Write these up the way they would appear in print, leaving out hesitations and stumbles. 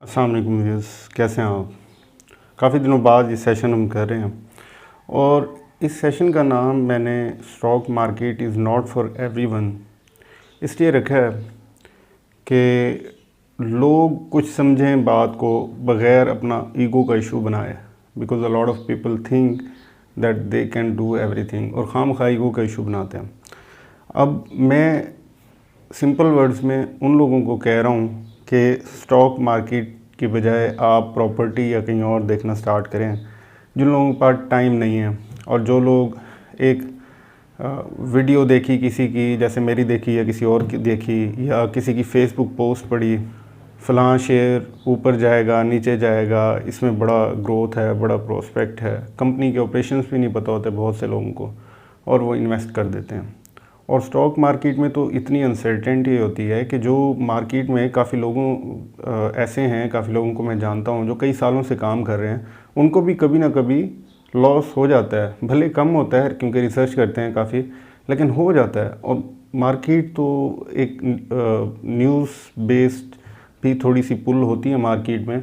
अस्सलाम वालेकुम व्यूअर्स, कैसे हैं आप। काफ़ी दिनों बाद ये सेशन हम कर रहे हैं और इस सेशन का नाम मैंने stock market is not for everyone इसलिए रखा है कि लोग कुछ समझें बात को बग़ैर अपना ईगो का इशू बनाए। Because a lot of people think that they can do everything और खामखा ईगो का इशू बनाते हैं। अब मैं सिंपल वर्ड्स में उन लोगों को कह रहा हूँ कि स्टॉक मार्केट की बजाय आप प्रॉपर्टी या कहीं और देखना स्टार्ट करें। जिन लोगों के पास टाइम नहीं है और जो लोग एक वीडियो देखी किसी की, जैसे मेरी देखी या किसी और की देखी, या किसी की फेसबुक पोस्ट पढ़ी, फ़लाँ शेयर ऊपर जाएगा नीचे जाएगा, इसमें बड़ा ग्रोथ है, बड़ा प्रोस्पेक्ट है, कंपनी के ऑपरेशंस भी नहीं पता होते बहुत से लोगों को, और वो इन्वेस्ट कर देते हैं। और स्टॉक मार्केट में तो इतनी अनसर्टेनिटी होती है कि जो मार्केट में काफ़ी लोगों ऐसे हैं, काफ़ी लोगों को मैं जानता हूँ जो कई सालों से काम कर रहे हैं, उनको भी कभी ना कभी लॉस हो जाता है। भले कम होता है क्योंकि रिसर्च करते हैं काफ़ी, लेकिन हो जाता है। और मार्केट तो एक न्यूज़ बेस्ड भी थोड़ी सी पुल होती है मार्केट में,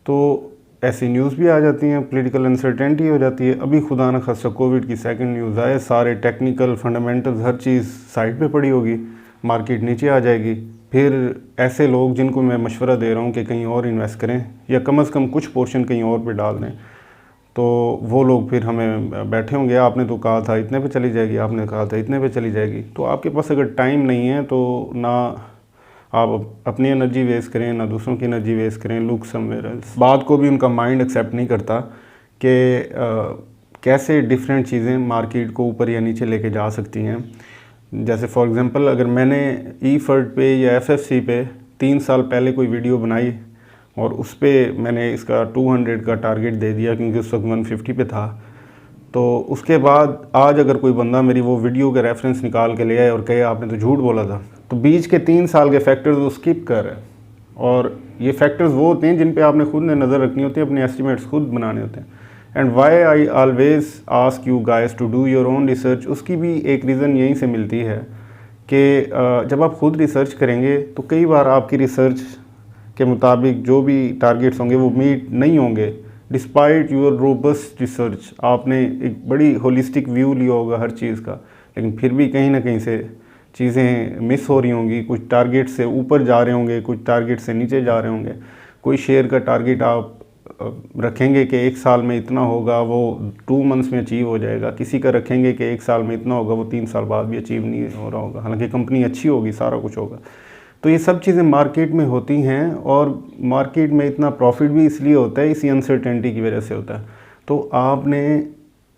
तो ऐसी न्यूज़ भी आ जाती हैं, पॉलिटिकल अनसर्टेनिटी हो जाती है। अभी खुदा न खास्ता कोविड की सेकंड न्यूज़ आए, सारे टेक्निकल फंडामेंटल्स हर चीज़ साइड पे पड़ी होगी, मार्केट नीचे आ जाएगी। फिर ऐसे लोग जिनको मैं मशवरा दे रहा हूँ कि कहीं और इन्वेस्ट करें या कम से कम कुछ पोर्शन कहीं और पे डाल दें, तो वो लोग फिर हमें बैठे होंगे, आपने तो कहा था इतने पे चली जाएगी, आपने कहा था इतने पे चली जाएगी। तो आपके पास अगर टाइम नहीं है तो ना आप अपनी एनर्जी वेस्ट करें, ना दूसरों की एनर्जी वेस्ट करें, लुक समवेयर एल्स। बात को भी उनका माइंड एक्सेप्ट नहीं करता कि कैसे डिफरेंट चीज़ें मार्केट को ऊपर या नीचे लेके जा सकती हैं। जैसे फॉर एग्जांपल, अगर मैंने ई-फर्ड पे या एफएफसी पे 3 साल पहले कोई वीडियो बनाई और उस पर मैंने इसका 200 का टारगेट दे दिया क्योंकि उस वक्त 150 पे था, तो उसके बाद आज अगर कोई बंदा मेरी वो वीडियो का रेफरेंस निकाल के ले आए और कहे आपने तो झूठ बोला था, तो बीच के 3 साल के फैक्टर्स वो स्किप कर रहे हैं। और ये फैक्टर्स वो होते हैं जिन पे आपने खुद ने नज़र रखनी होती है, अपने एस्टिमेट्स खुद बनाने होते हैं। And why I always ask you guys to do your own research, उसकी भी एक रीज़न यहीं से मिलती है कि जब आप खुद रिसर्च करेंगे तो कई बार आपकी रिसर्च के मुताबिक जो भी टारगेट्स होंगे वो मीट नहीं होंगे। डिस्पाइट योर रोबस्ट रिसर्च, आपने एक बड़ी होलिस्टिक व्यू लिया होगा हर चीज़ का, लेकिन फिर भी कहीं ना कहीं से चीज़ें मिस हो रही होंगी। कुछ टारगेट से ऊपर जा रहे होंगे, कुछ टारगेट से नीचे जा रहे होंगे। कोई शेयर का टारगेट आप रखेंगे कि 1 साल में इतना होगा, वो 2 मंथ्स में अचीव हो जाएगा। किसी का रखेंगे कि 1 साल में इतना होगा, वो 3 साल बाद भी अचीव नहीं हो रहा होगा, हालांकि कंपनी अच्छी होगी, सारा कुछ होगा। तो ये सब चीज़ें मार्केट में होती हैं और मार्केट में इतना प्रॉफिट भी इसलिए होता है, इसी अनसर्टेनिटी की वजह से होता है। तो आपने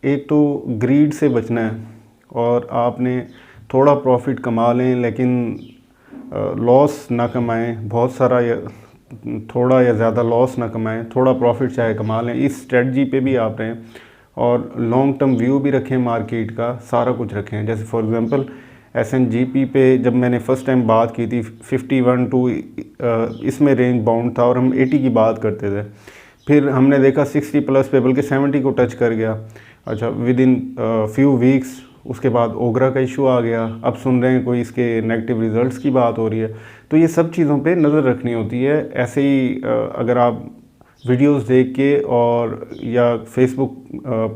एक तो ग्रीड से बचना है और आपने थोड़ा प्रॉफिट कमा लें लेकिन लॉस ना कमाएं, बहुत सारा या थोड़ा या ज़्यादा लॉस ना कमाएं, थोड़ा प्रॉफिट चाहे कमा लें। इस स्ट्रेटजी पे भी आप रहें और लॉन्ग टर्म व्यू भी रखें, मार्केट का सारा कुछ रखें। जैसे फॉर एग्जांपल SNGP पे जब मैंने फ़र्स्ट टाइम बात की थी 51 टू इसमें रेंज बाउंड था और हम 80 की बात करते थे। फिर हमने देखा 60 प्लस पे, बल्कि 70 को टच कर गया। अच्छा, विद इन फ्यू वीक्स उसके बाद ओगरा का इशू आ गया। अब सुन रहे हैं कोई इसके नेगेटिव रिजल्ट्स की बात हो रही है। तो ये सब चीज़ों पे नज़र रखनी होती है। ऐसे ही अगर आप वीडियोस देख के और या फेसबुक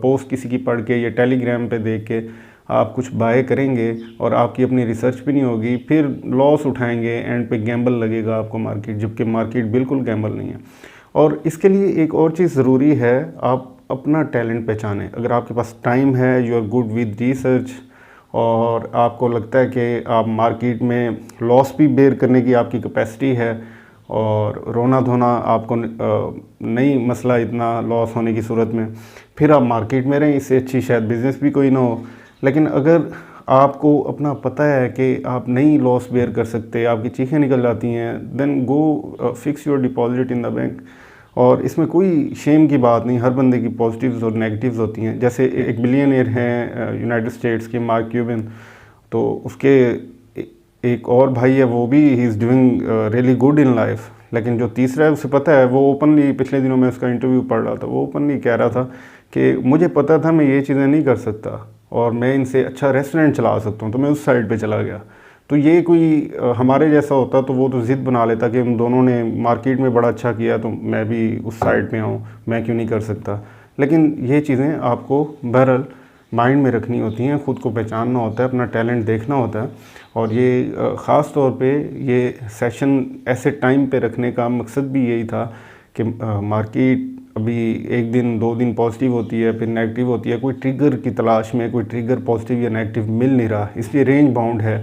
पोस्ट किसी की पढ़ के या टेलीग्राम पे देख के आप कुछ बाय करेंगे और आपकी अपनी रिसर्च भी नहीं होगी, फिर लॉस उठाएंगे, एंड पे गैम्बल लगेगा आपको मार्केट, जबकि मार्केट बिल्कुल गैम्बल नहीं है। और इसके लिए एक और चीज़ ज़रूरी है, आप अपना टैलेंट पहचानें। अगर आपके पास टाइम है, you are good with research, और आपको लगता है कि आप मार्केट में लॉस भी बेयर करने की आपकी कैपेसिटी है और रोना धोना आपको नहीं मसला इतना लॉस होने की सूरत में, फिर आप मार्केट में रहें। इससे अच्छी शायद बिज़नेस भी कोई ना हो। लेकिन अगर आपको अपना पता है कि आप नहीं लॉस बेयर कर सकते, आपकी चीखें निकल जाती हैं, then go fix your deposit in the bank. और इसमें कोई शेम की बात नहीं, हर बंदे की पॉजिटिव्स और नेगेटिव्स होती हैं। जैसे एक बिलियनियर हैं यूनाइटेड स्टेट्स के, मार्क क्यूबिन, तो उसके एक और भाई है, वो भी he is doing really good in life. लेकिन जो तीसरा है उसे पता है, वो ओपनली, पिछले दिनों में उसका इंटरव्यू पढ़ रहा था, वो ओपनली कह रहा था कि मुझे पता था मैं ये चीज़ें नहीं कर सकता और मैं इनसे अच्छा रेस्टोरेंट चला सकता हूँ, तो मैं उस साइड पे चला गया। तो ये कोई हमारे जैसा होता तो वो तो ज़िद बना लेता कि हम दोनों ने मार्केट में बड़ा अच्छा किया तो मैं भी उस साइड पे आऊँ, मैं क्यों नहीं कर सकता। लेकिन ये चीज़ें आपको बहरहाल माइंड में रखनी होती हैं, ख़ुद को पहचानना होता है, अपना टैलेंट देखना होता है। और ये ख़ास तौर पे ये सेशन ऐसे टाइम पे रखने का मकसद भी यही था कि मार्केट अभी एक दिन 2 दिन पॉजिटिव होती है, फिर नेगेटिव होती है, कोई ट्रिगर की तलाश में कोई ट्रिगर पॉजिटिव या नेगेटिव मिल नहीं रहा, इसलिए रेंज बाउंड है।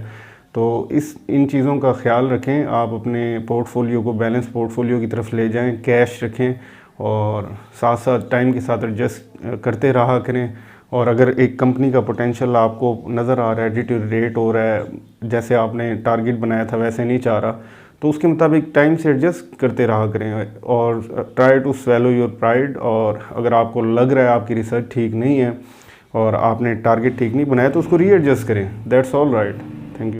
तो इन चीज़ों का ख्याल रखें, आप अपने पोर्टफोलियो को बैलेंस पोर्टफोलियो की तरफ ले जाएं, कैश रखें और साथ साथ टाइम के साथ एडजस्ट करते रहा करें। और अगर एक कंपनी का पोटेंशियल आपको नज़र आ रहा है, डिटेरियोरेट हो रहा है, जैसे आपने टारगेट बनाया था वैसे नहीं चाह रहा, तो उसके मुताबिक टाइम से एडजस्ट करते रहा करें और try to swallow your pride. और अगर आपको लग रहा है आपकी रिसर्च ठीक नहीं है और आपने टारगेट ठीक नहीं बनाया तो उसको रीएडजस्ट करें, दैट्स ऑल राइट।